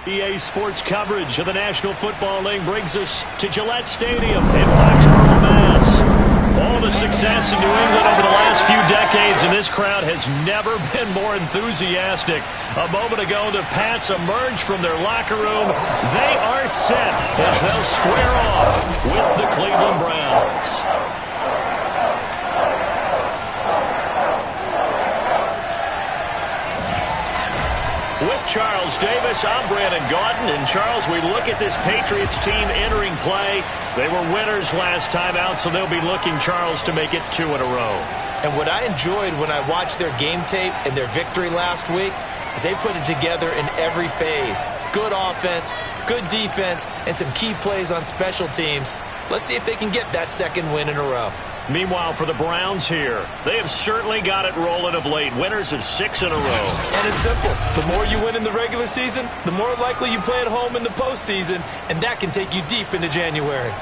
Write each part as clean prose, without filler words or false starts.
EA Sports coverage of the National Football League brings us to Gillette Stadium in Foxborough, Mass. All the success in New England over the last few decades, and this crowd has never been more enthusiastic. A moment ago, the Pats emerged from their locker room. They are set as they'll square off with the Cleveland Browns. With Charles Davis, I'm Brandon Gaudin. And Charles, we look at this Patriots team entering play. They were winners last time out, so they'll be looking, Charles, to make it 2 in a row. And what I enjoyed when I watched their game tape and their victory last week is they put it together in every phase. Good offense, good defense, and some key plays on special teams. Let's see if they can get that second win in a row. Meanwhile, for the Browns here, they have certainly got it rolling of late. Winners of 6 in a row. And it's simple. The more you win in the regular season, the more likely you play at home in the postseason, and that can take you deep into January.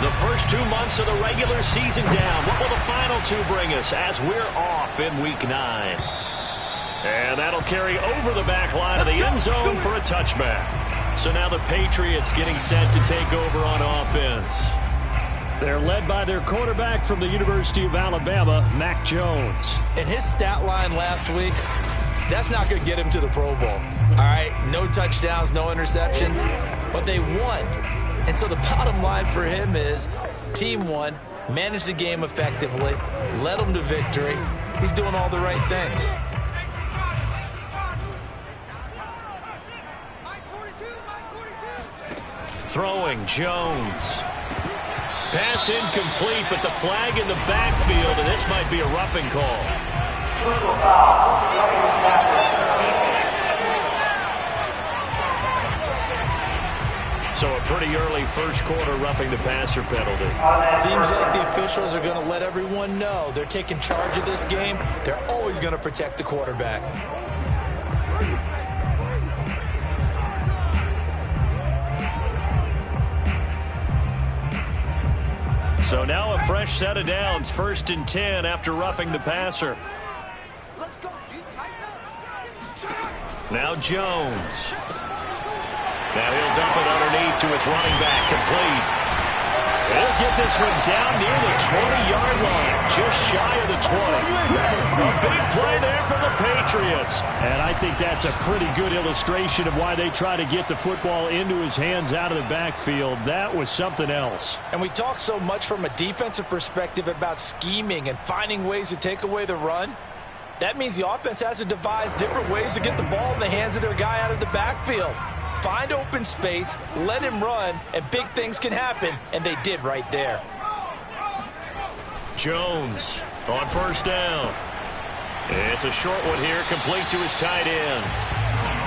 The first 2 months of the regular season down. What will the final 2 bring us as we're off in Week 9? And that'll carry over the back line of the end zone for a touchback. So now the Patriots getting set to take over on offense. They're led by their quarterback from the University of Alabama, Mac Jones. And his stat line last week, that's not going to get him to the Pro Bowl. All right, no touchdowns, no interceptions, but they won. And so the bottom line for him is team won, managed the game effectively, led them to victory. He's doing all the right things. Throwing Jones. Pass incomplete, but the flag in the backfield, and this might be a roughing call. So a pretty early first quarter roughing the passer penalty. Seems like the officials are going to let everyone know they're taking charge of this game. They're always going to protect the quarterback. So now a fresh set of downs, 1st and 10 after roughing the passer. Now Jones. Now he'll dump it underneath to his running back, complete. He'll get this one down near the 20-yard line, just shy of the 20. A big play there for the Patriots. And I think that's a pretty good illustration of why they try to get the football into his hands out of the backfield. That was something else. And we talk so much from a defensive perspective about scheming and finding ways to take away the run. That means the offense has to devise different ways to get the ball in the hands of their guy out of the backfield. Find open space, let him run, and big things can happen, and they did right there. Jones on 1st down. It's a short one here, complete to his tight end.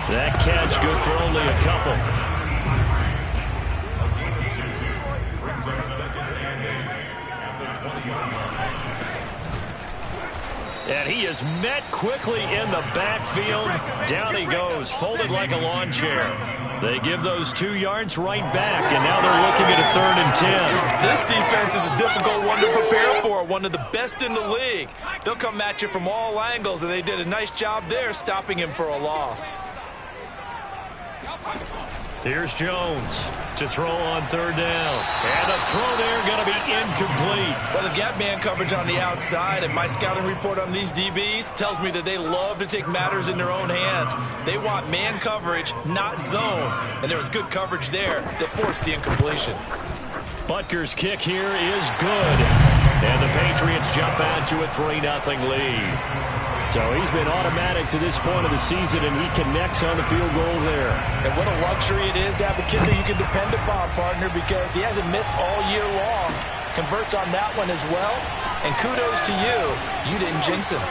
That catch good for only a couple. And he is met quickly in the backfield. Down he goes, folded like a lawn chair. They give those 2 yards right back, and now they're looking at a 3rd and 10. This defense is a difficult one to prepare for, one of the best in the league. They'll come at you from all angles, and they did a nice job there stopping him for a loss. Here's Jones to throw on 3rd down. And the throw there going to be incomplete. Well, they've got man coverage on the outside, and my scouting report on these DBs tells me that they love to take matters in their own hands. They want man coverage, not zone. And there was good coverage there that forced the incompletion. Butker's kick here is good. And the Patriots jump out to a 3-0 lead. So he's been automatic to this point of the season, and he connects on the field goal there. And what a luxury it is to have a kicker you can depend upon, partner, because he hasn't missed all year long. Converts on that one as well. And kudos to you. You didn't jinx him.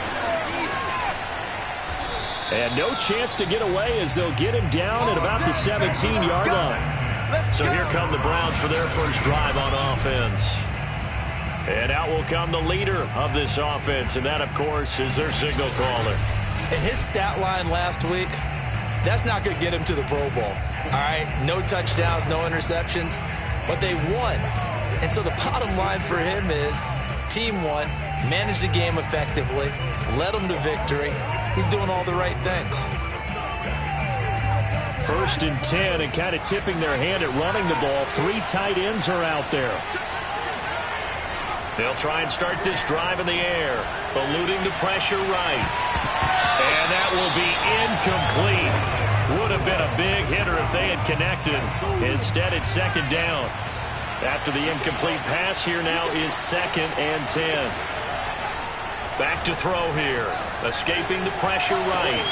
And no chance to get away as they'll get him down at about the 17-yard line. So here come the Browns for their first drive on offense. And out will come the leader of this offense, and that, of course, is their signal caller. And his stat line last week, That's not going to get him to the Pro Bowl. All right, no touchdowns, no interceptions, but they won. And so the bottom line for him is team won, managed the game effectively, led them to victory. He's doing all the right things. 1st and 10, and kind of tipping their hand at running the ball. 3 tight ends are out there. They'll try and start this drive in the air, eluding the pressure right. And that will be incomplete. Would have been a big hitter if they had connected. Instead, it's 2nd down. After the incomplete pass, here now is 2nd and 10. Back to throw here. Escaping the pressure right.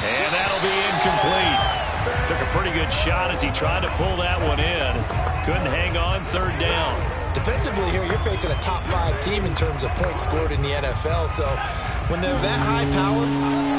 And that'll be incomplete. Took a pretty good shot as he tried to pull that one in. Couldn't hang on. 3rd down. Defensively here, you're facing a top 5 team in terms of points scored in the NFL. So when they're that high powered,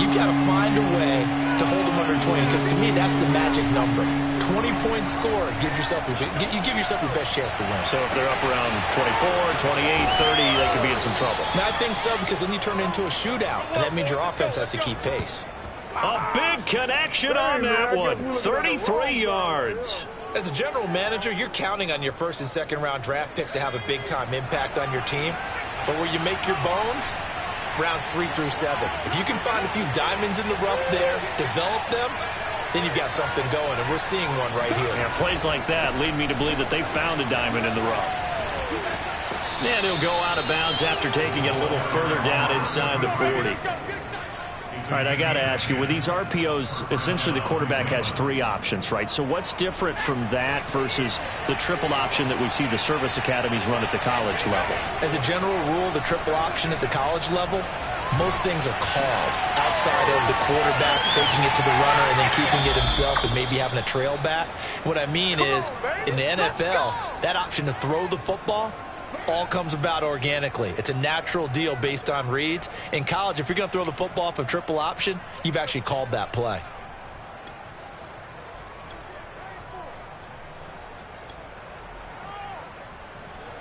you've got to find a way to hold them under 20. Because to me, that's the magic number. 20-point score gives yourself you give yourself your best chance to win. So if they're up around 24, 28, 30, they could be in some trouble. I think so, because then you turn it into a shootout, and that means your offense has to keep pace. A big connection on that one. 33 yards. As a general manager, you're counting on your 1st and 2nd round draft picks to have a big-time impact on your team. But where you make your bones, rounds 3 through 7. If you can find a few diamonds in the rough there, develop them, then you've got something going, and we're seeing one right here. Yeah, plays like that lead me to believe that they found a diamond in the rough. And he'll go out of bounds after taking it a little further down inside the 40. All right, I got to ask you, with these RPOs, essentially the quarterback has 3 options, right? So what's different from that versus the triple option that we see the service academies run at the college level? As a general rule, the triple option at the college level, most things are called outside of the quarterback faking it to the runner and then keeping it himself and maybe having a trail back. What I mean is, in the NFL, that option to throw the football all comes about organically. It's a natural deal based on reads. In college, if you're going to throw the football off a triple option, you've actually called that play.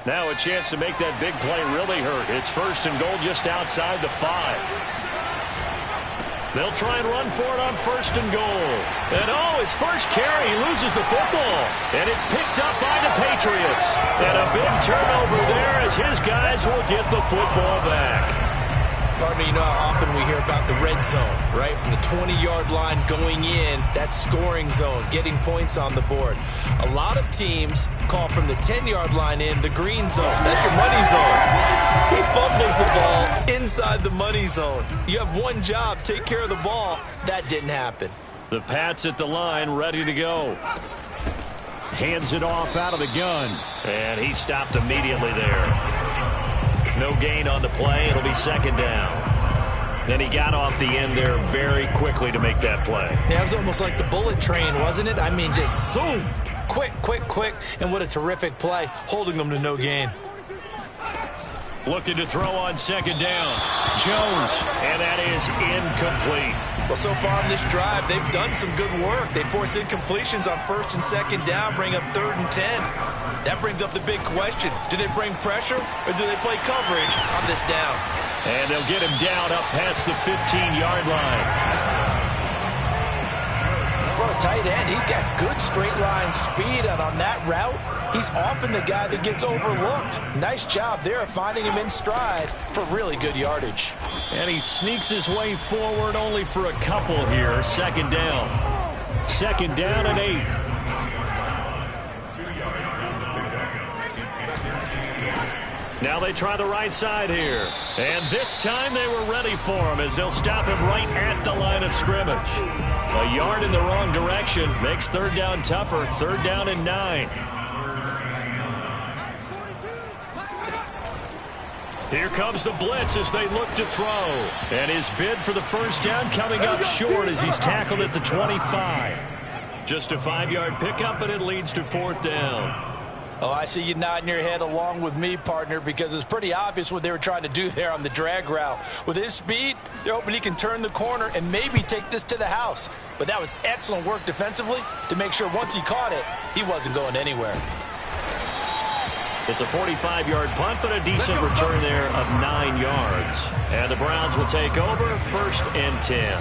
Now a chance to make that big play really hurt. It's 1st and goal just outside the 5. They'll try and run for it on 1st and goal. And his first carry, he loses the football. And it's picked up by the Patriots. And a big turnover there as his guys will get the football back. Partner, you know how often we hear about the red zone, right? From the 20-yard line going in, that scoring zone, getting points on the board. A lot of teams call from the 10-yard line in the green zone. That's your money zone. He fumbles the ball inside the money zone. You have one job, take care of the ball. That didn't happen. The Pats at the line, ready to go. Hands it off out of the gun. And he stopped immediately there. No gain on the play. It'll be 2nd down. Then he got off the end there very quickly to make that play. Yeah, it was almost like the bullet train, wasn't it? I mean, just zoom. Quick, quick, quick. And what a terrific play, holding them to no gain. Looking to throw on 2nd down. Jones. And that is incomplete. Well, so far on this drive, they've done some good work. They force incompletions on 1st and 2nd down, bring up 3rd and 10. That brings up the big question. Do they bring pressure or do they play coverage on this down? And they'll get him down up past the 15-yard line. For a tight end, he's got good straight line speed, and on that route, he's often the guy that gets overlooked. Nice job there of finding him in stride for really good yardage. And he sneaks his way forward only for a couple here. 2nd down. 2nd down and 8. Now they try the right side here. And this time they were ready for him as they'll stop him right at the line of scrimmage. A yard in the wrong direction makes 3rd down tougher. 3rd down and 9. Here comes the blitz as they look to throw. And his bid for the 1st down coming up short as he's tackled at the 25. Just a 5-yard pickup, and it leads to 4th down. Oh, I see you nodding your head along with me, partner, because it's pretty obvious what they were trying to do there on the drag route. With his speed, they're hoping he can turn the corner and maybe take this to the house. But that was excellent work defensively to make sure once he caught it, he wasn't going anywhere. It's a 45-yard punt, but a decent return there of 9 yards. And the Browns will take over 1st and 10.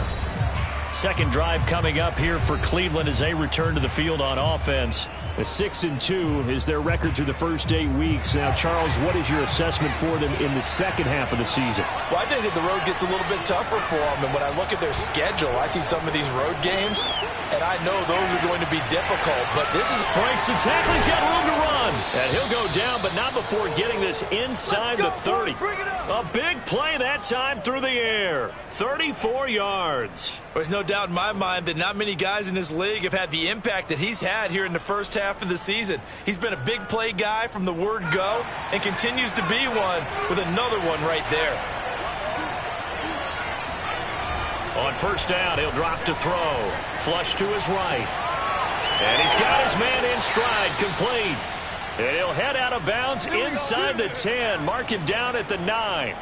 Second drive coming up here for Cleveland as they return to the field on offense. A 6-2 is their record through the first 8 weeks. Now, Charles, what is your assessment for them in the second half of the season? Well, I think that the road gets a little bit tougher for them. And when I look at their schedule, I see some of these road games, and I know those are going to be difficult. But this is breaks the tackle. He's got room to run. And he'll go down, but not before getting this inside the 30. A big play that time through the air. 34 yards. There's no doubt in my mind that not many guys in this league have had the impact that he's had here in the first half of the season. He's been a big play guy from the word go and continues to be one with another one right there. On first down, he'll drop to throw. Flush to his right. And he's got his man in stride, complete. And he'll head out of bounds inside the 10. Mark him down at the 9.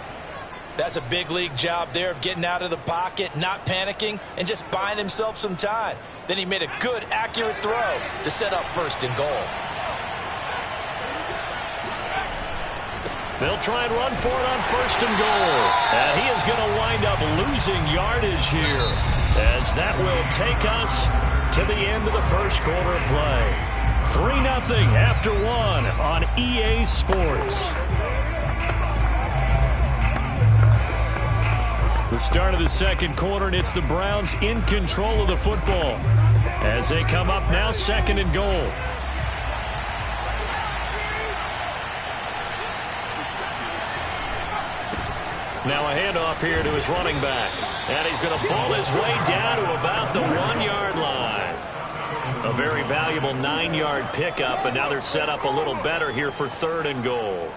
That's a big league job there of getting out of the pocket, not panicking, and just buying himself some time. Then he made a good, accurate throw to set up first and goal. They'll try and run for it on first and goal. And he is going to wind up losing yardage here, as that will take us to the end of the first quarter of play. 3-0 after 1 on EA Sports. The start of the second quarter, and it's the Browns in control of the football as they come up now second and goal. Now a handoff here to his running back. And he's going to pull his way down to about the 1-yard line. A very valuable 9-yard pickup, and now they're set up a little better here for third and goal.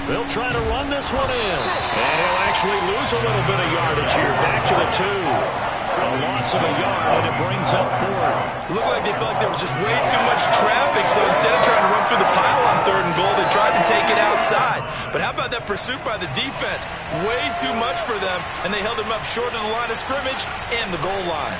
They'll try to run this one in. And he'll actually lose a little bit of yardage here. Back to the 2. A loss of a yard, and it brings up fourth. It looked like they felt like there was just way too much traffic, so instead of trying to run through the pile on third and goal, they tried to take it outside. But how about that pursuit by the defense? Way too much for them, and they held him up short of the line of scrimmage and the goal line.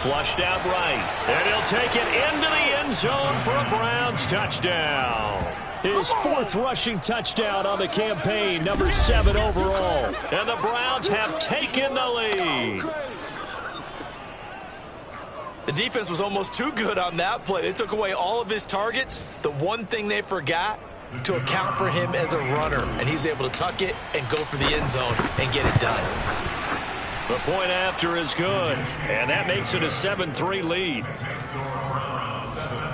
Flushed out right, and he'll take it into the end zone for a Browns touchdown. His fourth rushing touchdown on the campaign, number 7 overall. And the Browns have taken the lead. The defense was almost too good on that play. They took away all of his targets. The one thing they forgot, to account for him as a runner. And he's able to tuck it and go for the end zone and get it done. The point after is good, and that makes it a 7-3 lead.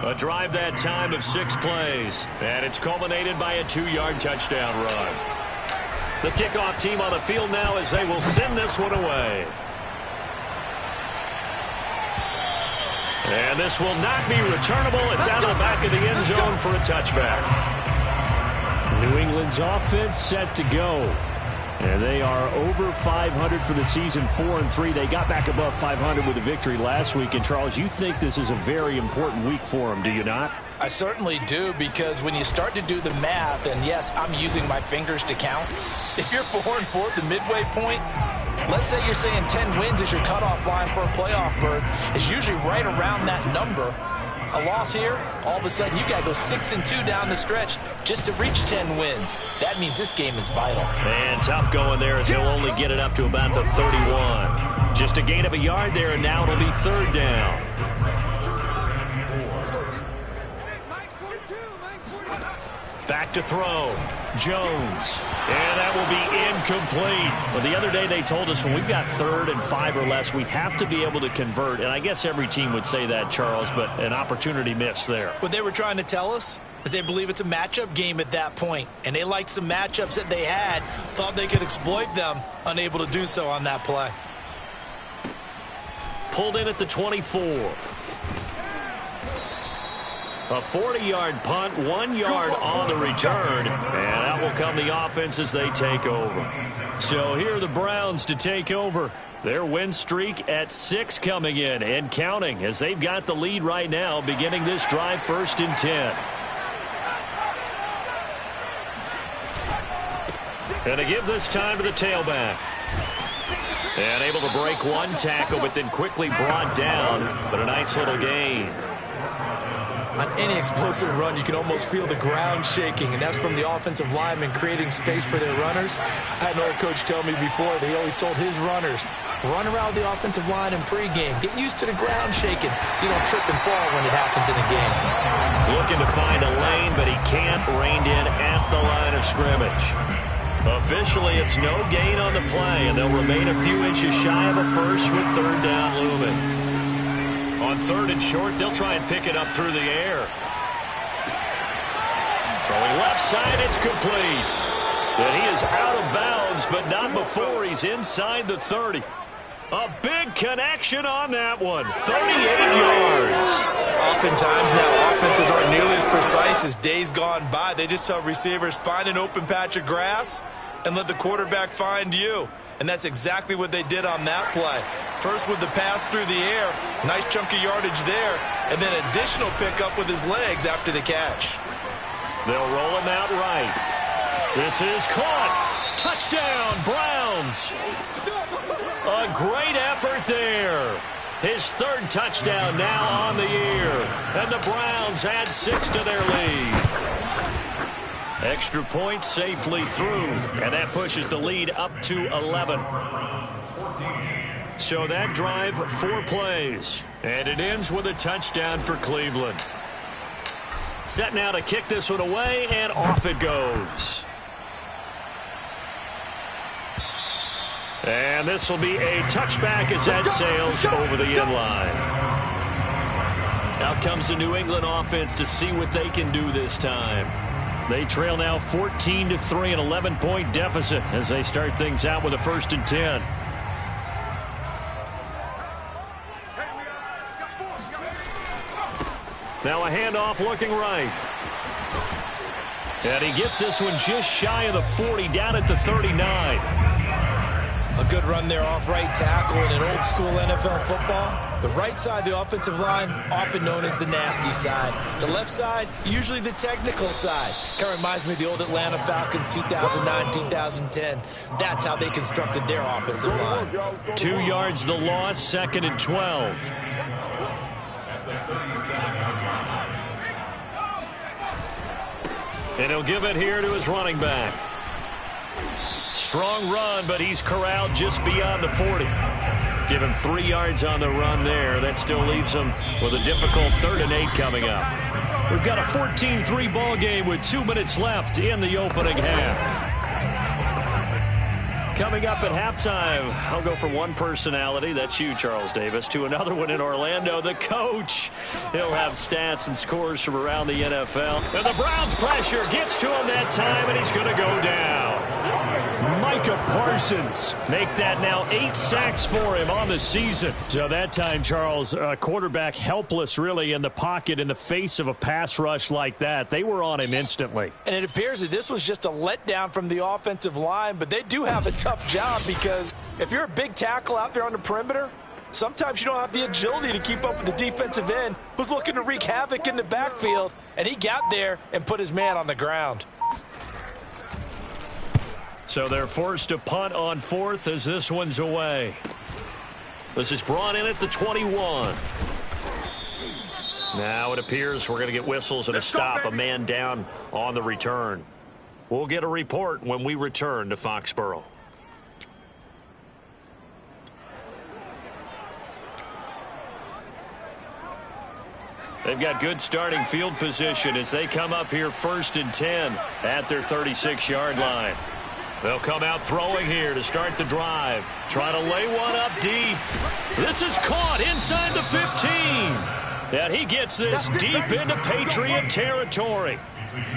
A drive that time of 6 plays, and it's culminated by a 2-yard touchdown run. The kickoff team on the field now as they will send this one away. And this will not be returnable. It's out of the back of the end zone for a touchback. New England's offense set to go. And they are over 500 for the season, 4-3. They got back above 500 with a victory last week. And, Charles, you think this is a very important week for them, do you not? I certainly do, because when you start to do the math, and yes, I'm using my fingers to count. If you're 4-4 at the midway point, let's say you're saying 10 wins is your cutoff line for a playoff berth. It's usually right around that number. A loss here, all of a sudden you got to go 6-2 down the stretch just to reach 10 wins. That means this game is vital. And tough going there as he'll only get it up to about the 31. Just a gain of a yard there, and now it'll be third down. Back to throw. Jones. And that will be incomplete. Well, the other day they told us when we've got 3rd and 5 or less, we have to be able to convert. And I guess every team would say that, Charles, but an opportunity missed there. What they were trying to tell us is they believe it's a matchup game at that point. And they liked some matchups that they had, thought they could exploit them, unable to do so on that play. Pulled in at the 24. A 40-yard punt, 1 yard on the return, and out will come the offense as they take over. So here are the Browns to take over. Their win streak at 6 coming in and counting, as they've got the lead right now, beginning this drive 1st and 10. And to give this time to the tailback. And able to break one tackle, but then quickly brought down, but a nice little gain. On any explosive run, you can almost feel the ground shaking, and that's from the offensive linemen creating space for their runners. I had an old coach tell me before, they always told his runners, run around the offensive line in pregame. Get used to the ground shaking so you don't trip and fall when it happens in a game. Looking to find a lane, but he can't. Reined in at the line of scrimmage. Officially, it's no gain on the play, and they'll remain a few inches shy of a first with third down looming. On third and short, they'll try and pick it up through the air. Throwing left side, it's complete. And he is out of bounds, but not before he's inside the 30. A big connection on that one. 38 yards. Oftentimes now, offenses aren't nearly as precise as days gone by. They just tell receivers, find an open patch of grass and let the quarterback find you. And that's exactly what they did on that play. First with the pass through the air, nice chunk of yardage there, and then additional pickup with his legs after the catch. They'll roll him out right. This is caught. Touchdown, Browns. A great effort there. His third touchdown now on the year. And the Browns add 6 to their lead. Extra point safely through, and that pushes the lead up to 11. So that drive, 4 plays, and it ends with a touchdown for Cleveland. Set now to kick this one away, and off it goes. And this will be a touchback as that sails over the end line. Out comes the New England offense to see what they can do this time. They trail now 14-3, an 11-point deficit as they start things out with a 1st and 10. Now a handoff looking right. And he gets this one just shy of the 40, down at the 39. A good run there off right tackle in an old school NFL football. The right side of the offensive line, often known as the nasty side. The left side, usually the technical side. Kind of reminds me of the old Atlanta Falcons 2009-2010. That's how they constructed their offensive line. 2 yards the loss, 2nd and 12. And he'll give it here to his running back. Strong run, but he's corralled just beyond the 40. Give him 3 yards on the run there. That still leaves him with a difficult 3rd and 8 coming up. We've got a 14-3 ball game with 2 minutes left in the opening half. Coming up at halftime, I'll go from one personality, that's you, Charles Davis, to another one in Orlando, the coach. He'll have stats and scores from around the NFL. And the Browns pressure gets to him that time, and he's going to go down. Micah Parsons make that now 8 sacks for him on the season. So that time, Charles, quarterback helpless really in the pocket in the face of a pass rush like that. They were on him instantly. And it appears that this was just a letdown from the offensive line, but they do have a tough job because if you're a big tackle out there on the perimeter, sometimes you don't have the agility to keep up with the defensive end who's looking to wreak havoc in the backfield, and he got there and put his man on the ground. So they're forced to punt on 4th as this one's away. This is brought in at the 21. Now it appears we're going to get whistles and a stop, a man down on the return. We'll get a report when we return to Foxborough. They've got good starting field position as they come up here 1st and 10 at their 36-yard line. They'll come out throwing here to start the drive. Trying to lay one up deep. This is caught inside the 15. And he gets this deep into Patriot territory.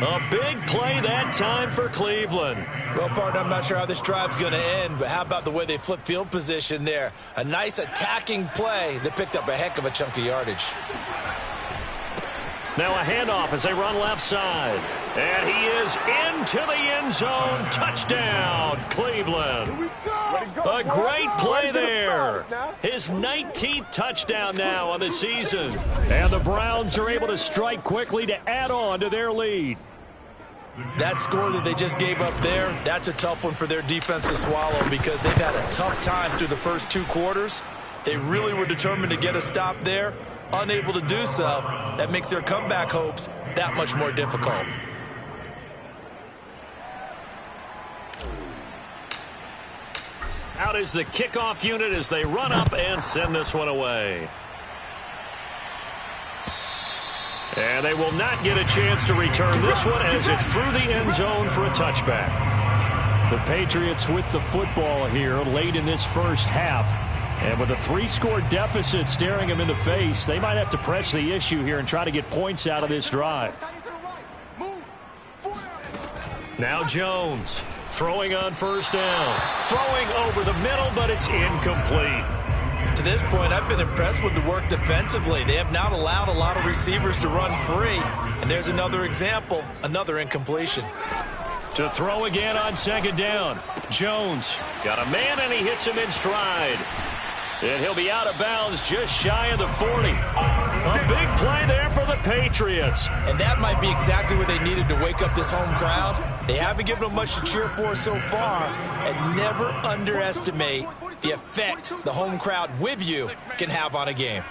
A big play that time for Cleveland. Well, partner, I'm not sure how this drive's going to end, but how about the way they flip field position there? A nice attacking play that picked up a heck of a chunk of yardage. Now a handoff as they run left side. And he is into the end zone. Touchdown, Cleveland. A great play there. His 19th touchdown now on the season. And the Browns are able to strike quickly to add on to their lead. That score that they just gave up there, that's a tough one for their defense to swallow because they've had a tough time through the first 2 quarters. They really were determined to get a stop there. unable to do so, that makes their comeback hopes that much more difficult. Out is the kickoff unit as they run up and send this one away. And they will not get a chance to return this one as it's through the end zone for a touchback. The Patriots with the football here late in this first half. And with a 3-score deficit staring them in the face, they might have to press the issue here and try to get points out of this drive. Now Jones throwing on first down. Throwing over the middle, but it's incomplete. To this point, I've been impressed with the work defensively. They have not allowed a lot of receivers to run free. And there's another example, another incompletion. To throw again on second down. Jones got a man, and he hits him in stride. And he'll be out of bounds just shy of the 40. A big play there for the Patriots. And that might be exactly what they needed to wake up this home crowd. They haven't given them much to cheer for so far. And never underestimate the effect the home crowd with you can have on a game.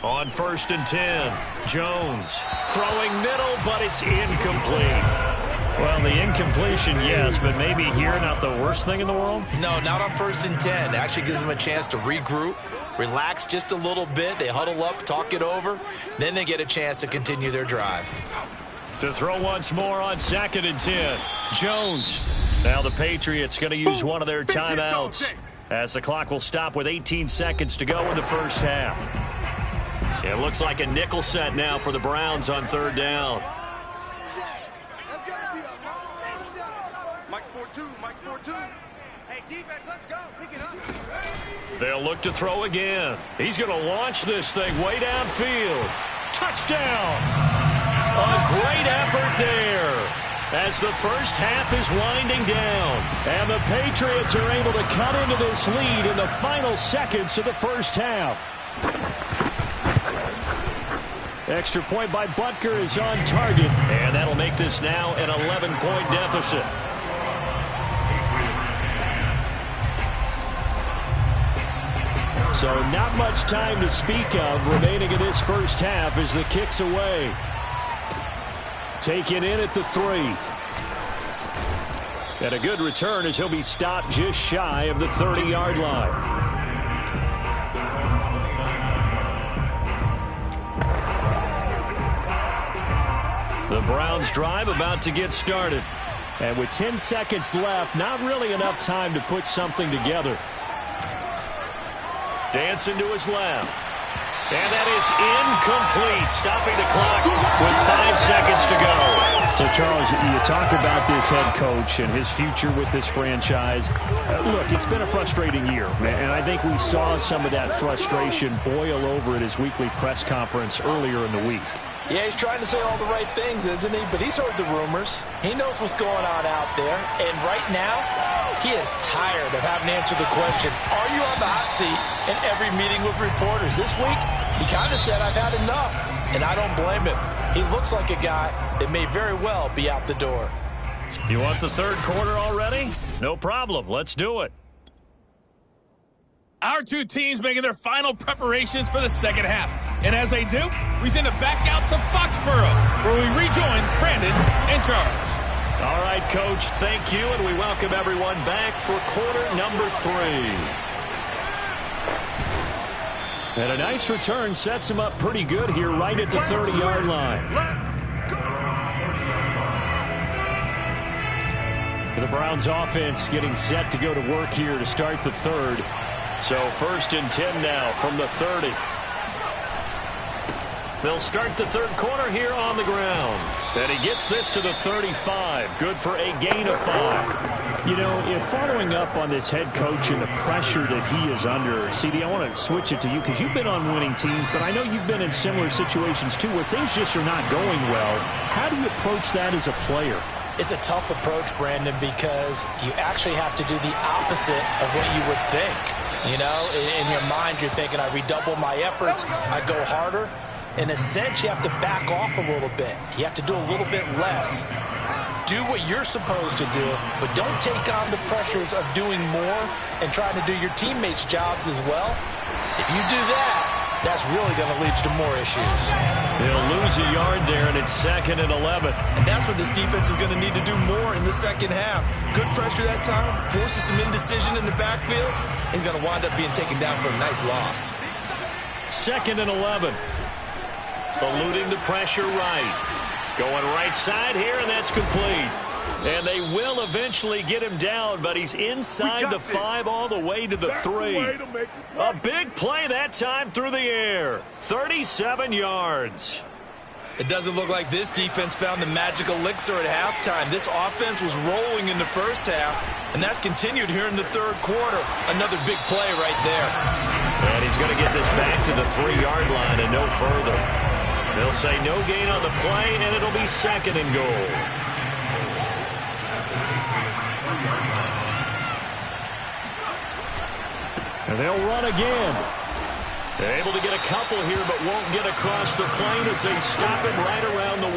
On 1st and 10, Jones throwing middle, but it's incomplete. Well, the incompletion, yes, but maybe here not the worst thing in the world? No, not on 1st and 10. It actually gives them a chance to regroup, relax just a little bit. They huddle up, talk it over. Then they get a chance to continue their drive. To throw once more on 2nd and 10. Jones. Now the Patriots going to use one of their timeouts as the clock will stop with 18 seconds to go in the first half. It looks like a nickel set now for the Browns on 3rd down. They'll look to throw again. He's going to launch this thing way downfield. Touchdown! A great effort there as the first half is winding down. And the Patriots are able to cut into this lead in the final seconds of the first half. Extra point by Butker is on target. And that'll make this now an 11-point deficit. So not much time to speak of remaining in this first half as the kick's away. Taken in at the 3. And a good return as he'll be stopped just shy of the 30-yard line. The Browns drive about to get started. And with 10 seconds left, not really enough time to put something together. Dancing to his left. And that is incomplete, stopping the clock with 5 seconds to go. So, Charles, you talk about this head coach and his future with this franchise. Look, it's been a frustrating year, and I think we saw some of that frustration boil over at his weekly press conference earlier in the week. Yeah, he's trying to say all the right things, isn't he? But he's heard the rumors. He knows what's going on out there. And right now, he is tired of having to answer the question, are you on the hot seat in every meeting with reporters? This week, he kind of said, I've had enough. And I don't blame him. He looks like a guy that may very well be out the door. You want the third quarter already? No problem. Let's do it. Our two teams making their final preparations for the second half. And as they do, we send it back out to Foxborough, where we rejoin Brandon and Charles. All right, Coach, thank you, and we welcome everyone back for quarter number 3. And a nice return sets him up pretty good here right at the 30-yard line. The Browns offense getting set to go to work here to start the third. So 1st and 10 now from the 30. They'll start the third quarter here on the ground. And he gets this to the 35. Good for a gain of 5. You know, if following up on this head coach and the pressure that he is under, CD, I want to switch it to you because you've been on winning teams, but I know you've been in similar situations too where things just are not going well. How do you approach that as a player? It's a tough approach, Brandon, because you actually have to do the opposite of what you would think. You know, in your mind, you're thinking, I redouble my efforts, I go harder. In a sense, you have to back off a little bit. You have to do a little bit less. Do what you're supposed to do, but don't take on the pressures of doing more and trying to do your teammates' jobs as well. If you do that, that's really going to lead you to more issues. They'll lose a yard there, and it's 2nd and 11. And that's what this defense is going to need to do more in the second half. Good pressure that time, forces some indecision in the backfield. He's going to wind up being taken down for a nice loss. 2nd and 11. Eluding the pressure right. Going right side here, and that's complete. And they will eventually get him down, but he's inside the 5 all the way to the 3. A big play that time through the air. 37 yards. It doesn't look like this defense found the magic elixir at halftime. This offense was rolling in the first half, and that's continued here in the third quarter. Another big play right there. And he's going to get this back to the 3-yard line and no further. They'll say no gain on the play, and it'll be 2nd and goal. And they'll run again. They're able to get a couple here, but won't get across the plane as they stop him right around the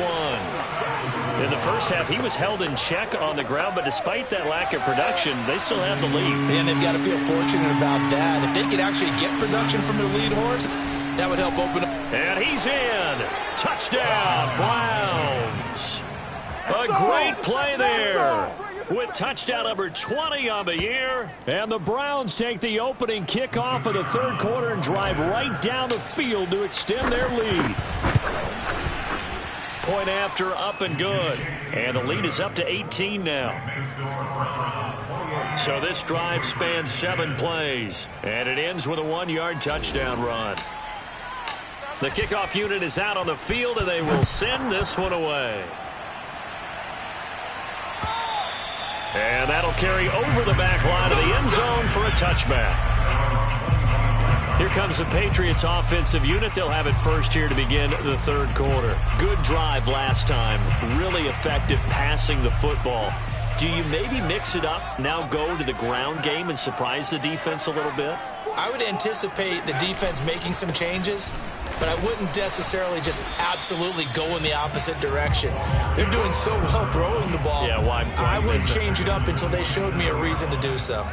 1. In the first half, he was held in check on the ground, but despite that lack of production, they still have the lead. And they've got to feel fortunate about that. If they could actually get production from their lead horse, that would help open up. And he's in. Touchdown, Browns. A great play there, with touchdown number 20 on the year. And the Browns take the opening kickoff of the third quarter and drive right down the field to extend their lead. Point after, up and good. And the lead is up to 18 now. So this drive spans 7 plays. And it ends with a 1-yard touchdown run. The kickoff unit is out on the field, and they will send this one away. And that'll carry over the back line of the end zone for a touchback. Here comes the Patriots offensive unit. They'll have it first here to begin the third quarter. Good drive last time. Really effective passing the football. Do you maybe mix it up, now go to the ground game and surprise the defense a little bit? I would anticipate the defense making some changes, but I wouldn't necessarily just absolutely go in the opposite direction. They're doing so well throwing the ball. Yeah, why I wouldn't change it up until they showed me a reason to do so.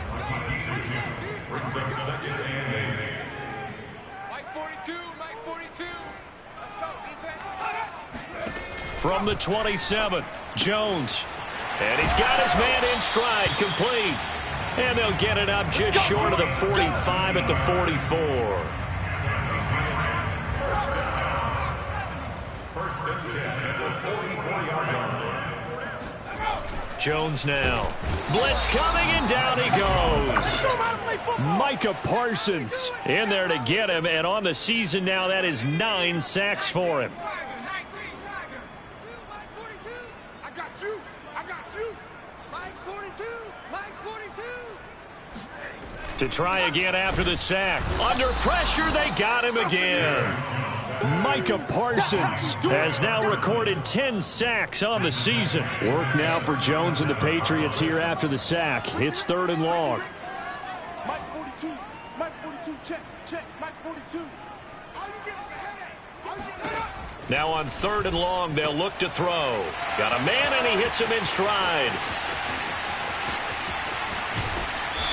From the 27, Jones. And he's got his man in stride, complete. And they'll get it up just short of the 45 at the 44. Jones now. Blitz coming, and down he goes. Micah Parsons in there to get him, and on the season now, that is 9 sacks for him. To try again after the sack. Under pressure, they got him again. Micah Parsons has now recorded 10 sacks on the season. Work now for Jones and the Patriots here after the sack. It's 3rd and long. Mike 42, Mike 42, check, Mike 42. Now on 3rd and long, they'll look to throw. Got a man, and he hits him in stride.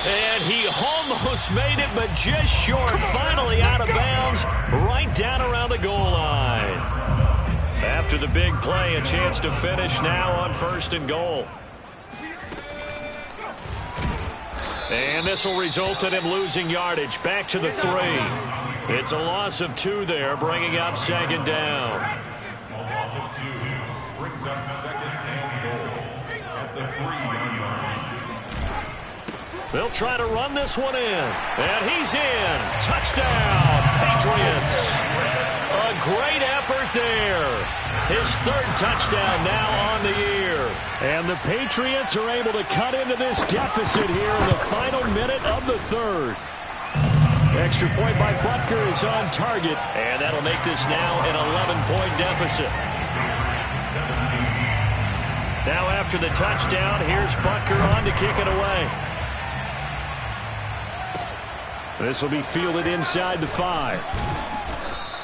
And he almost made it, but just short. Finally out of bounds, right down around the goal line. After the big play, a chance to finish now on 1st and goal. And this will result in him losing yardage. Back to the 3. It's a loss of 2 there, bringing up 2nd down. A loss of 2 brings up 2nd and goal at the 3-yard line. They'll try to run this one in. And he's in. Touchdown, Patriots. A great effort there. His 3rd touchdown now on the year. And the Patriots are able to cut into this deficit here in the final minute of the 3rd. Extra point by Butker is on target. And that'll make this now an 11-point deficit. Now after the touchdown, here's Butker on to kick it away. This will be fielded inside the 5.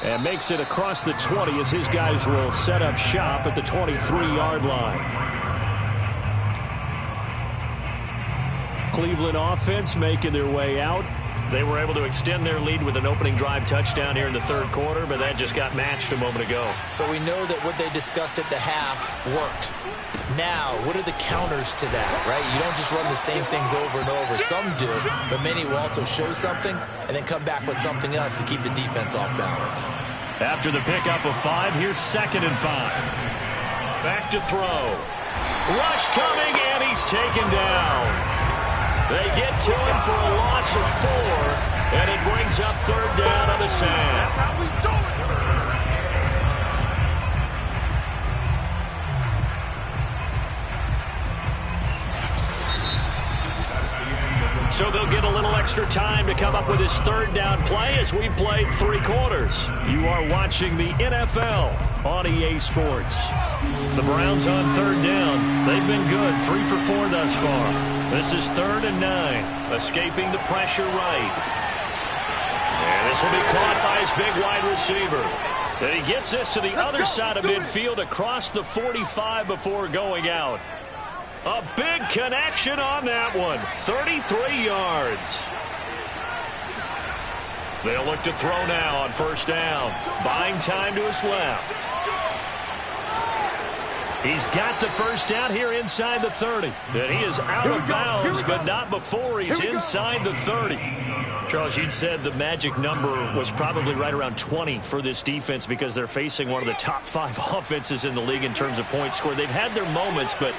And makes it across the 20 as his guys will set up shop at the 23-yard line. Cleveland offense making their way out. They were able to extend their lead with an opening drive touchdown here in the third quarter, but that just got matched a moment ago. So we know that what they discussed at the half worked. Now, what are the counters to that, right? You don't just run the same things over and over. Some do, but many will also show something and then come back with something else to keep the defense off balance. After the pickup of 5, here's 2nd and 5. Back to throw. Rush coming, and he's taken down. They get to him for a loss of 4, and it brings up 3rd down on the sand. That's how we do it. So they'll get a little extra time to come up with his 3rd down play as we've played 3 quarters. You are watching the NFL on EA Sports. The Browns on 3rd down. They've been good, 3 for 4 thus far. This is 3rd and 9, escaping the pressure right. And this will be caught by his big wide receiver. And he gets this to the other side of midfield across the 45 before going out. A big connection on that one. 33 yards. They'll look to throw now on 1st down. Buying time to his left. He's got the 1st down here inside the 30. And he is out of bounds, but not before he's inside the 30. Charles, you'd said the magic number was probably right around 20 for this defense because they're facing one of the top 5 offenses in the league in terms of points scored. They've had their moments, but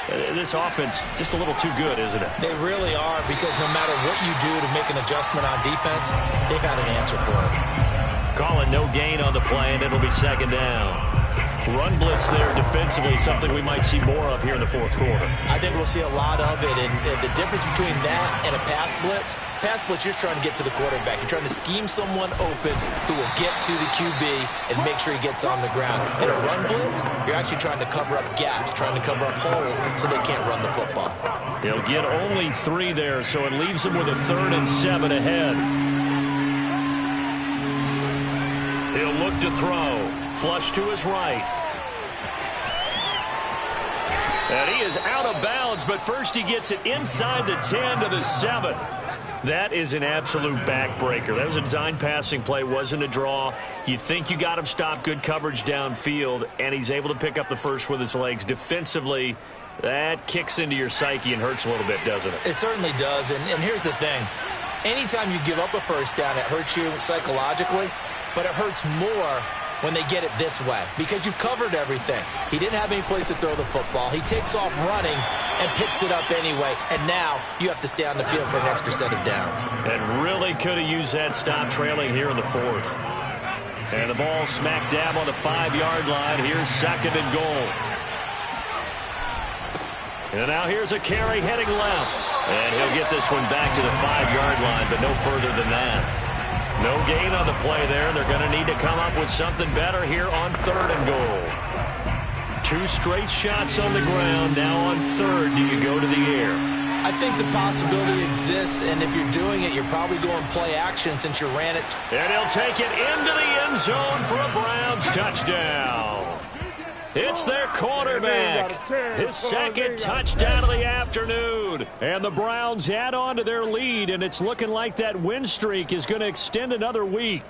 this offense just a little too good, isn't it? They really are, because no matter what you do to make an adjustment on defense, they've had an answer for it. Calling no gain on the play, and it'll be 2nd down. Run blitz there defensively, something we might see more of here in the 4th quarter. I think we'll see a lot of it, and the difference between that and a pass blitz, you're trying to get to the quarterback. You're trying to scheme someone open who will get to the QB and make sure he gets on the ground. In a run blitz, you're actually trying to cover up gaps, trying to cover up holes so they can't run the football. He'll get only 3 there, so it leaves him with a 3rd and 7 ahead. He'll look to throw. Flush to his right. And he is out of bounds, but first he gets it inside the 10 to the 7. That is an absolute backbreaker. That was a design passing play, wasn't a draw. You think you got him stopped, good coverage downfield, and he's able to pick up the first with his legs. Defensively, that kicks into your psyche and hurts a little bit, doesn't it? It certainly does, and here's the thing. Anytime you give up a 1st down, it hurts you psychologically, but it hurts more when they get it this way, because you've covered everything. He didn't have any place to throw the football. He takes off running and picks it up anyway, and now you have to stay on the field for an extra set of downs. And really could have used that stop trailing here in the 4th. And the ball smack dab on the 5-yard line. Here's 2nd and goal. And now here's a carry heading left. And he'll get this one back to the 5-yard line, but no further than that. No gain on the play there. They're going to need to come up with something better here on 3rd and goal. 2 straight shots on the ground. Now on 3rd, do you go to the air? I think the possibility exists, and if you're doing it, you're probably going play action since you ran it. And he'll take it into the end zone for a Browns touchdown. It's their quarterback. His 2nd touchdown of the afternoon. And the Browns add on to their lead, and it's looking like that win streak is going to extend another week.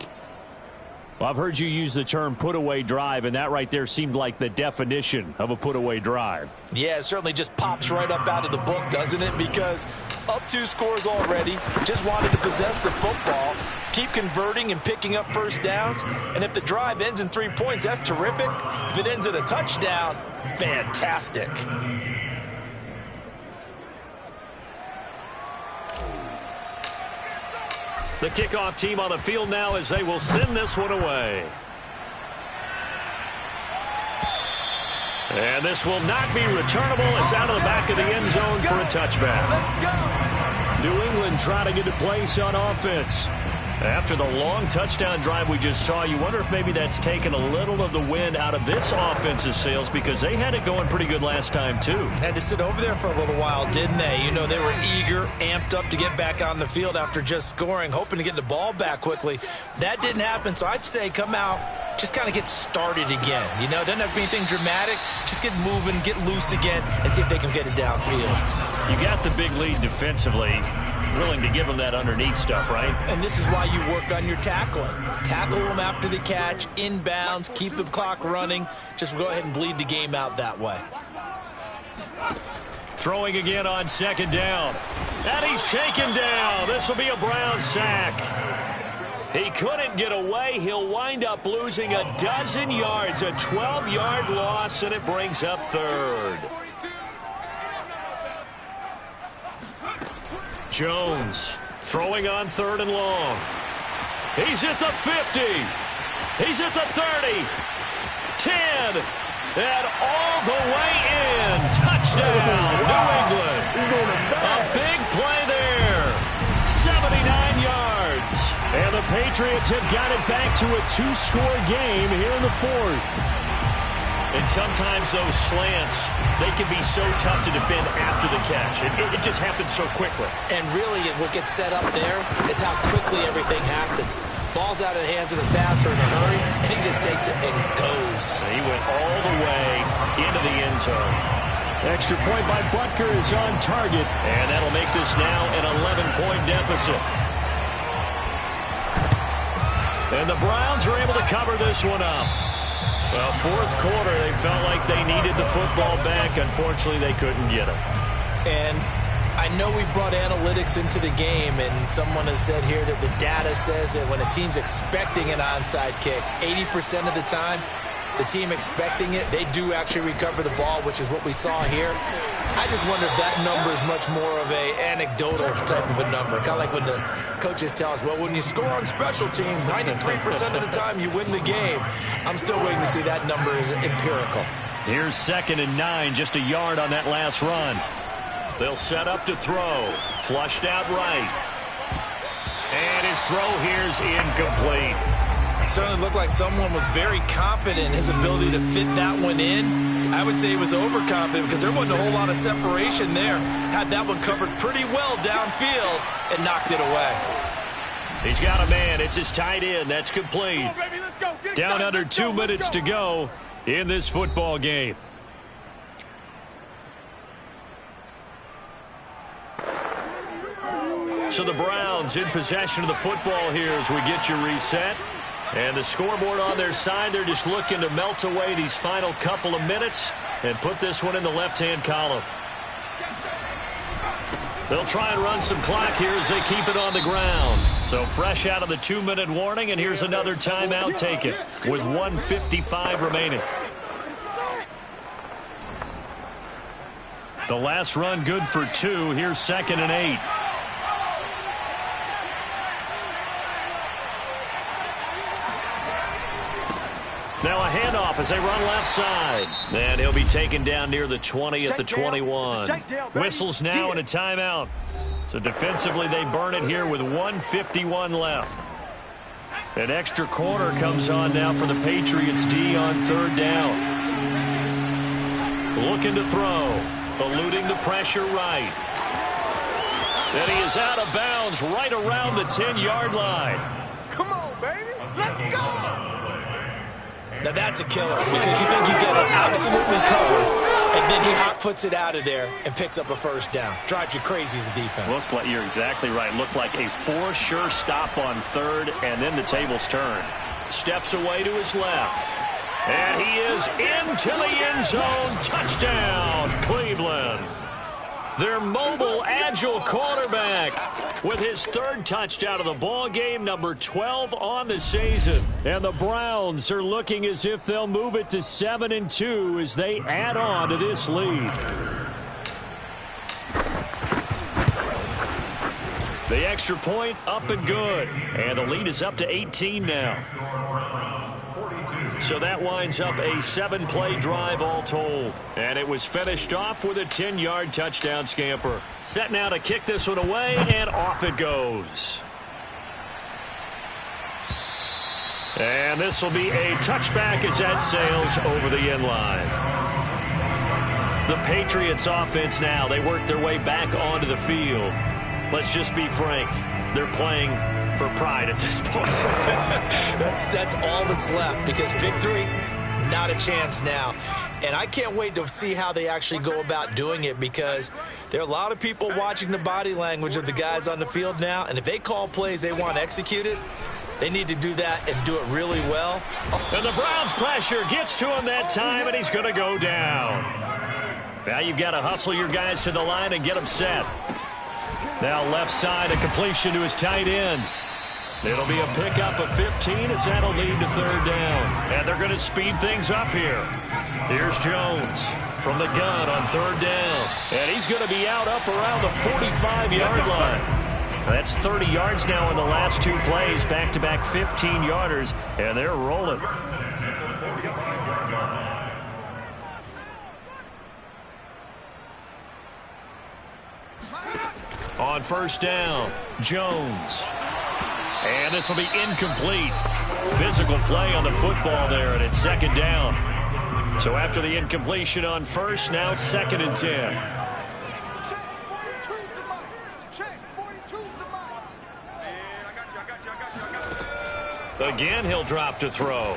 Well, I've heard you use the term put-away drive, and that right there seemed like the definition of a put-away drive. Yeah, it certainly just pops right up out of the book, doesn't it? Because up 2 scores already, just wanted to possess the football, keep converting and picking up 1st downs. And if the drive ends in 3 points, that's terrific. If it ends in a touchdown, fantastic. The kickoff team on the field now as they will send this one away. And this will not be returnable. It's out of the back of the end zone for a touchback. New England trying to get a place on offense. After the long touchdown drive we just saw, you wonder if maybe that's taken a little of the wind out of this offense's sails, because they had it going pretty good last time, too. Had to sit over there for a little while, didn't they? You know, they were eager, amped up to get back on the field after just scoring, hoping to get the ball back quickly. That didn't happen, so I'd say come out, just kind of get started again. You know, doesn't have to be anything dramatic. Just get moving, get loose again, and see if they can get it downfield. You got the big lead defensively. willing to give him that underneath stuff, right? And this is why you work on your tackling. Tackle them after the catch, inbounds, keep the clock running. Just go ahead and bleed the game out that way. Throwing again on second down. And he's taken down. This will be a Brown sack. He couldn't get away. He'll wind up losing a dozen yards, a 12-yard loss, and it brings up third. Jones throwing on third and long. He's at the 50. He's at the 30. 10. And all the way in. Touchdown, New England. A big play there. 79 yards. And the Patriots have got it back to a two-score game here in the fourth. And sometimes those slants, they can be so tough to defend after the catch. It just happens so quickly. And really, what gets set up there is how quickly everything happens. Ball's out of the hands of the passer in a hurry, and he just takes it and goes. And he went all the way into the end zone. Extra point by Butker is on target. And that'll make this now an 11-point deficit. And the Browns are able to cover this one up. Well, fourth quarter, they felt like they needed the football back. Unfortunately, they couldn't get it. And I know we brought analytics into the game, and someone has said here that the data says that when a team's expecting an onside kick, 80% of the time, the team expecting it, they do actually recover the ball, which is what we saw here. I just wonder if that number is much more of a anecdotal type of a number. Kind of like when the coaches tell us, well, when you score on special teams, 93% of the time you win the game. I'm still waiting to see that number is empirical. Here's 2nd and 9, just a yard on that last run. They'll set up to throw. Flushed out right. And his throw here's incomplete. Certainly looked like someone was very confident in his ability to fit that one in. I would say he was overconfident because there wasn't a whole lot of separation there. Had that one covered pretty well downfield and knocked it away. He's got a man. It's his tight end. That's complete. Come on, baby, let's go. Get Down done. under 2 minutes to go in this football game. So the Browns in possession of the football here as we get you reset. And the scoreboard on their side, they're just looking to melt away these final couple of minutes and put this one in the left-hand column. They'll try and run some clock here as they keep it on the ground. So fresh out of the 2-minute warning, and here's another timeout taken with 1:55 remaining. The last run good for 2. Here's 2nd and 8. Now a handoff as they run left side. And he'll be taken down near the 20 at the 21. Whistles now and a timeout. So defensively they burn it here with 1:51 left. An extra corner comes on now for the Patriots D on 3rd down. Looking to throw. Eluding the pressure right. And he is out of bounds right around the 10-yard line. Come on, baby. Let's go. Now that's a killer because you think you get it absolutely covered, and then he hot-foots it out of there and picks up a first down. Drives you crazy as a defense. Well, you're exactly right. Looked like a 4-sure stop on 3rd, and then the tables turn. Steps away to his left. And he is into the end zone. Touchdown, Cleveland. Their mobile, agile quarterback with his 3rd touchdown of the ball game, number 12 on the season. And the Browns are looking as if they'll move it to 7-2 as they add on to this lead. The extra point up and good. And the lead is up to 18 now. So that winds up a 7-play drive all told. And it was finished off with a 10-yard touchdown scamper. Set now to kick this one away, and off it goes. And this will be a touchback as that sails over the end line. The Patriots offense now, they work their way back onto the field. Let's just be frank. They're playing for pride at this point. That's all that's left because victory not a chance now. And I can't wait to see how they actually go about doing it, because there are a lot of people watching the body language of the guys on the field now, and if they call plays they want executed, they need to do that and do it really well. And the Browns' pressure gets to him that time, and he's going to go down. Now you've got to hustle your guys to the line and get them set. Now left side, a completion to his tight end. It'll be a pickup of 15 as that'll lead to third down. And they're going to speed things up here. Here's Jones from the gun on third down. And he's going to be out up around the 45-yard line. That's 30 yards now in the last two plays. Back-to-back 15-yarders, and they're rolling. On first down, Jones. And this will be incomplete. Physical play on the football there, and it's second down. So after the incompletion on first, now second and 10. Again, he'll drop to throw.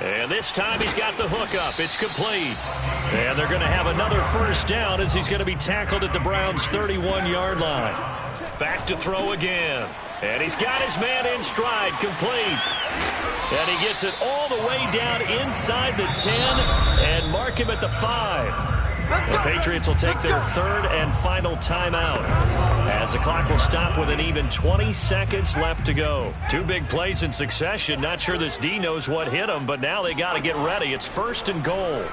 And this time he's got the hook up. It's complete. And they're going to have another first down as he's going to be tackled at the Browns' 31-yard line. Back to throw again. And he's got his man in stride, complete. And he gets it all the way down inside the 10 and mark him at the 5. The Patriots will take their third and final timeout as the clock will stop with an even 20 seconds left to go. Two big plays in succession. Not sure this D knows what hit him, but now they got to get ready. It's first and goal.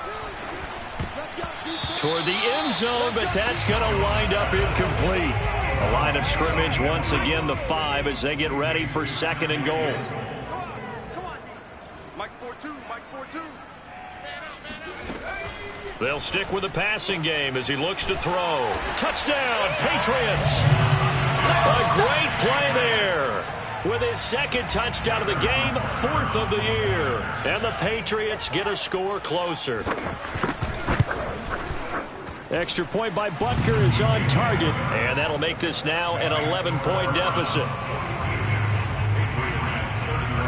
Toward the end zone, but that's going to wind up incomplete. A line of scrimmage once again, the 5, as they get ready for second and goal. Mike's 4-2. Mike's 4-2. They'll stick with the passing game as he looks to throw. Touchdown, Patriots! A great play there. With his second touchdown of the game, fourth of the year. And the Patriots get a score closer. Extra point by Butker is on target. And that'll make this now an 11-point deficit.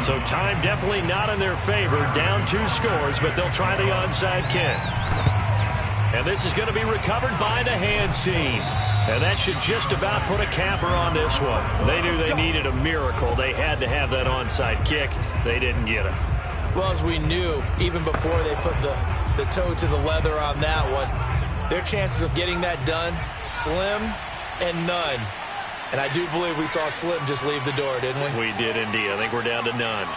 So time definitely not in their favor. Down 2 scores, but they'll try the onside kick. And this is going to be recovered by the hands team. And that should just about put a capper on this one. They knew they needed a miracle. They had to have that onside kick. They didn't get it. Well, as we knew, even before they put the toe to the leather on that one, their chances of getting that done, slim and none. And I do believe we saw Slim just leave the door, didn't we? We did indeed. I think we're down to none.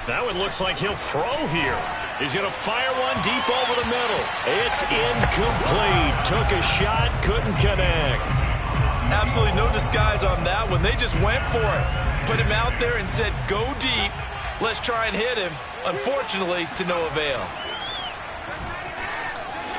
That one looks like he'll throw here. He's going to fire one deep over the middle. It's incomplete. Took a shot, couldn't connect. Absolutely no disguise on that one. They just went for it. Put him out there and said, go deep. Let's try and hit him. Unfortunately, to no avail.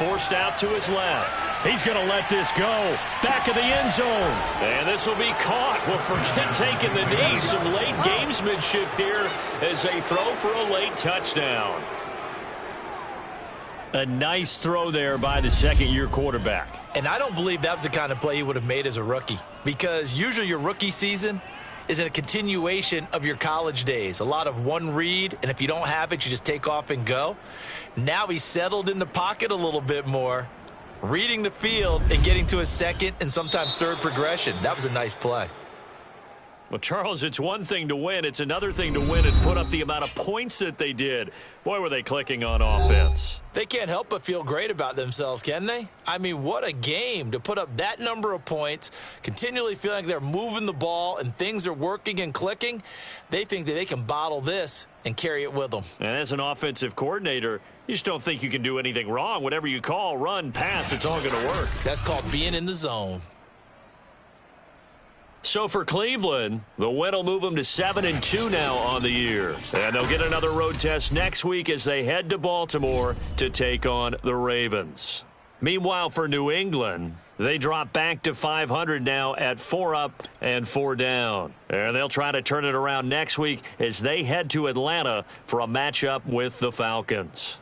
Forced out to his left. He's going to let this go. Back of the end zone. And this will be caught. Well, forget taking the knee. Some late gamesmanship here as they throw for a late touchdown. A nice throw there by the second-year quarterback. And I don't believe that was the kind of play he would have made as a rookie, because usually your rookie season is in a continuation of your college days. A lot of one read, and if you don't have it, you just take off and go. Now he's settled in the pocket a little bit more, reading the field and getting to a second and sometimes third progression. That was a nice play. Well, Charles, it's one thing to win. It's another thing to win and put up the amount of points that they did. Boy, were they clicking on offense. They can't help but feel great about themselves, can they? I mean, what a game to put up that number of points, continually feeling like they're moving the ball and things are working and clicking. They think that they can bottle this and carry it with them. And as an offensive coordinator, you just don't think you can do anything wrong. Whatever you call, run, pass, it's all going to work. That's called being in the zone. So for Cleveland, the win will move them to 7-2 now on the year. And they'll get another road test next week as they head to Baltimore to take on the Ravens. Meanwhile, for New England, they drop back to 500 now at 4 up and 4 down. And they'll try to turn it around next week as they head to Atlanta for a matchup with the Falcons.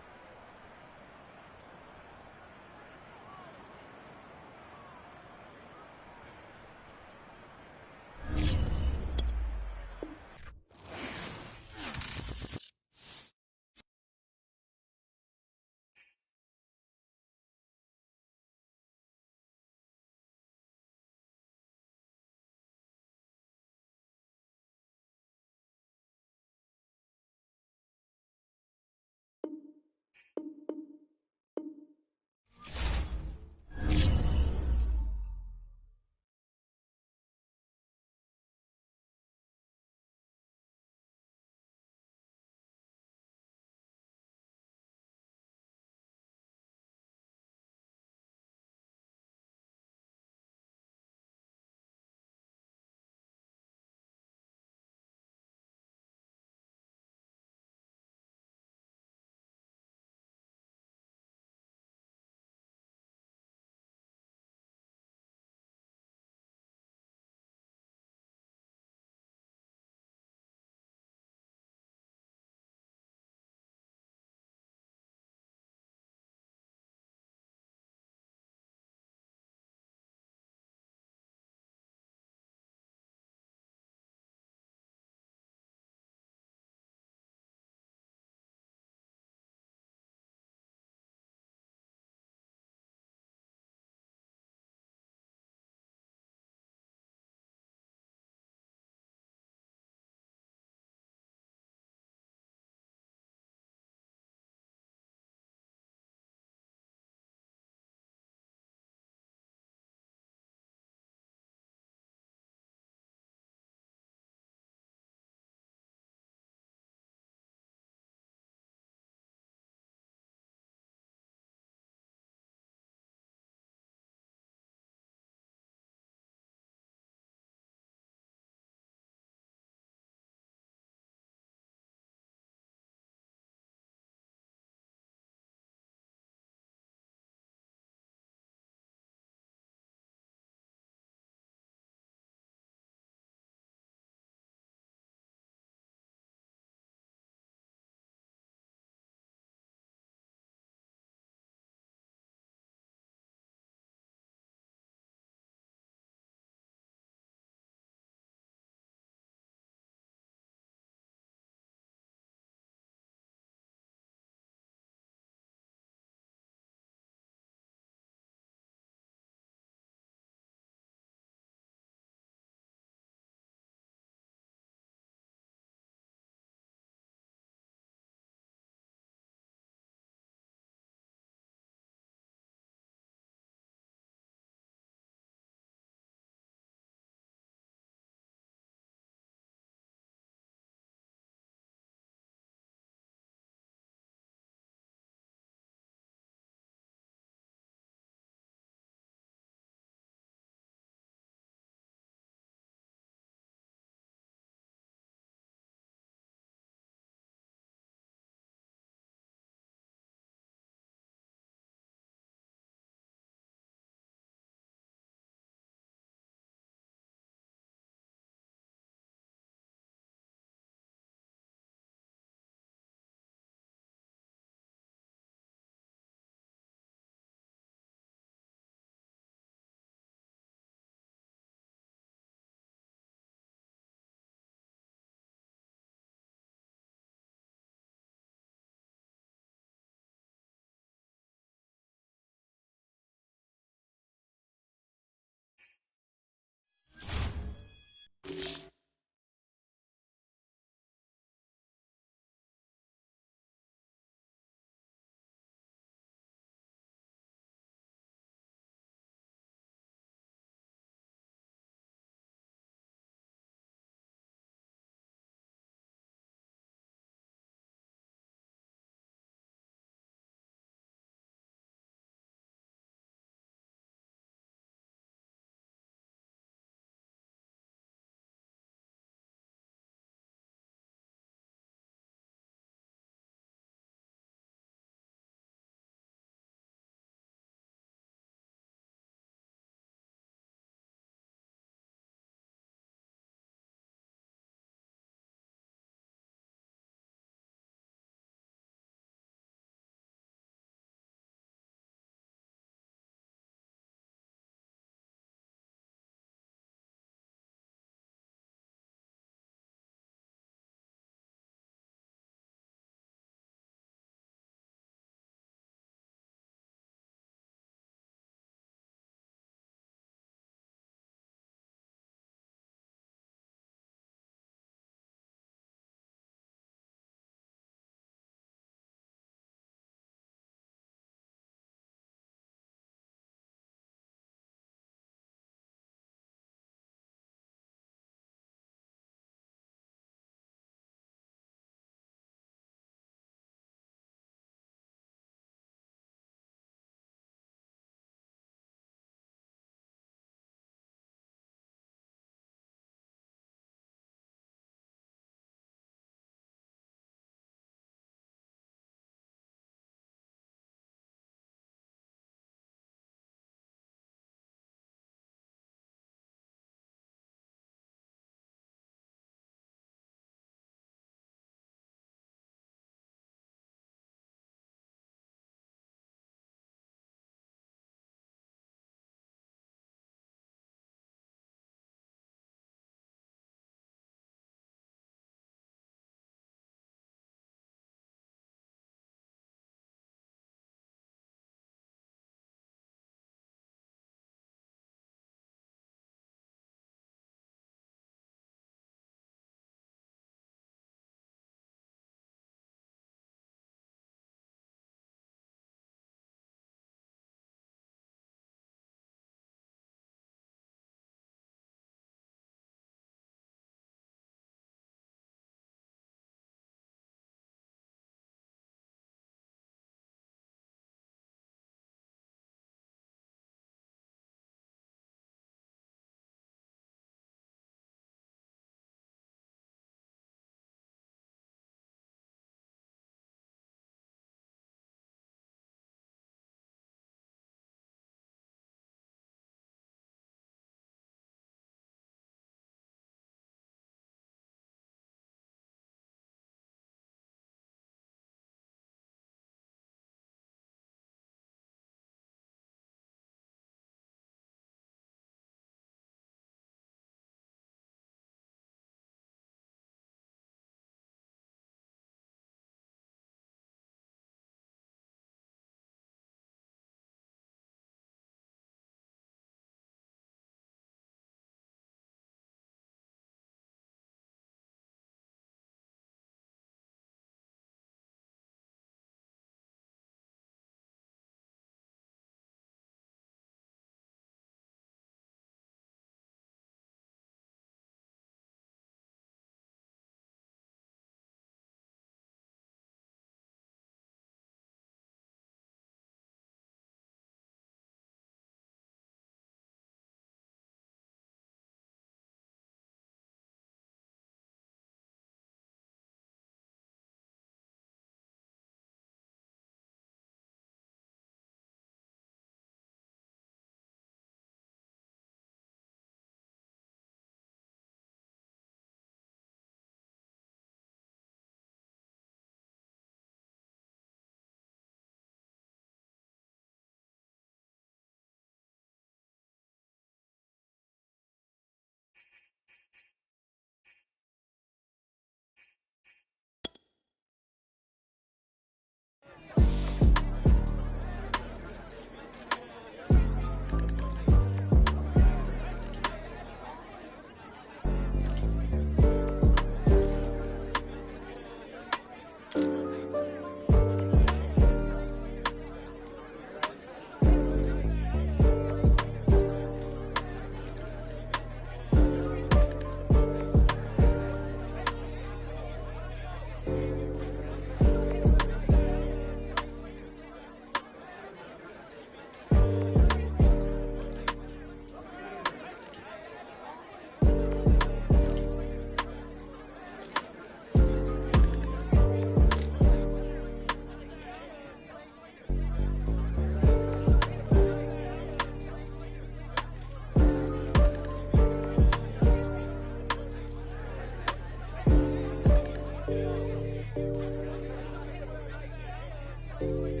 Bye.